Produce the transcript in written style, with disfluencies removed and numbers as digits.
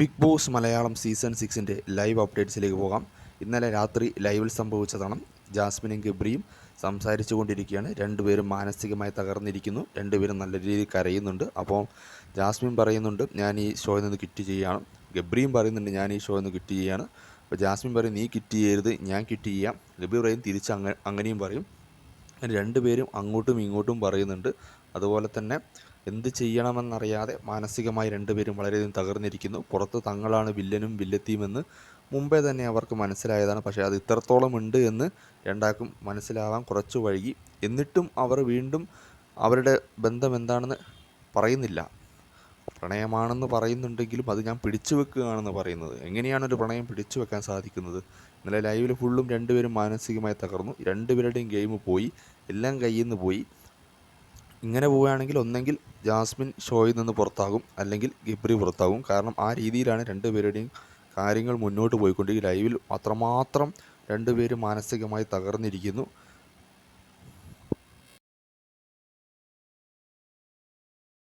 Big boss Malayalam season 6 live അപ്ഡേറ്റ്സിലേക്ക് പോകാം. ഇന്നലെ രാത്രി ലൈവിൽ സംഭവിച്ചതാണ്. ജാസ്മിനും ഗബ്രിയും സംസാരിച്ചു കൊണ്ടിരിക്കുകയാണ്. രണ്ടുപേരും മാനസികമായി തകർന്നിരിക്കുന്നു. രണ്ടുപേരും നല്ല രീതിയിൽ കരയുന്നുണ്ട്. അപ്പോൾ ജാസ്മിൻ പറയുന്നുണ്ട്, ഞാൻ ഈ ഷോയിൽ നിന്ന് ക്വിറ്റ് ചെയ്യുകയാണ്. ഗബ്രിയും പറയുന്നുണ്ട്, ഞാൻ ഈ ഷോയിൽ നിന്ന് ക്വിറ്റ് ചെയ്യുകയാണ്. അപ്പോൾ ജാസ്മിൻ പറയും, നീ ക്വിറ്റ് ചെയ്യരുത്, ഞാൻ ക്വിറ്റ് ചെയ്യാം. ഗബ്രി പറയും, തിരിച്ച് അങ്ങനെയും പറയും. രണ്ടുപേരും അങ്ങോട്ടും ഇങ്ങോട്ടും പറയുന്നുണ്ട്. അതുപോലെ തന്നെ എന്ത് ചെയ്യണമെന്നറിയാതെ മാനസികമായി രണ്ടുപേരും വളരെയധികം തകർന്നിരിക്കുന്നു. പുറത്ത് തങ്ങളാണ് വില്ലനും വില്ലത്തിയുമെന്ന് മുമ്പേ തന്നെ അവർക്ക് മനസ്സിലായതാണ്. പക്ഷേ അത് ഇത്രത്തോളം ഉണ്ട് എന്ന് രണ്ടാൾക്കും മനസ്സിലാവാൻ കുറച്ച് വൈകി. എന്നിട്ടും അവർ വീണ്ടും അവരുടെ ബന്ധം എന്താണെന്ന് പറയുന്നില്ല. പ്രണയമാണെന്ന് പറയുന്നുണ്ടെങ്കിലും അത് ഞാൻ പിടിച്ചു വെക്കുകയാണെന്ന് പറയുന്നത്. എങ്ങനെയാണ് ഒരു പ്രണയം പിടിച്ചു വെക്കാൻ സാധിക്കുന്നത്? ഇന്നലെ ലൈവിൽ ഫുള്ളും രണ്ടുപേരും മാനസികമായി തകർന്നു. രണ്ടുപേരുടെയും ഗെയിം പോയി, എല്ലാം കയ്യിൽ നിന്ന് പോയി. ഇങ്ങനെ പോവുകയാണെങ്കിൽ ഒന്നെങ്കിൽ ജാസ്മിൻ ഷോയിൽ നിന്ന് പുറത്താകും, അല്ലെങ്കിൽ ഗബ്രി പുറത്താകും. കാരണം ആ രീതിയിലാണ് രണ്ടുപേരുടെയും കാര്യങ്ങൾ മുന്നോട്ട് പോയിക്കൊണ്ടിരിക്കുന്നത്. ലൈവിൽ അത്രമാത്രം രണ്ടുപേരും മാനസികമായി തകർന്നിരിക്കുന്നു.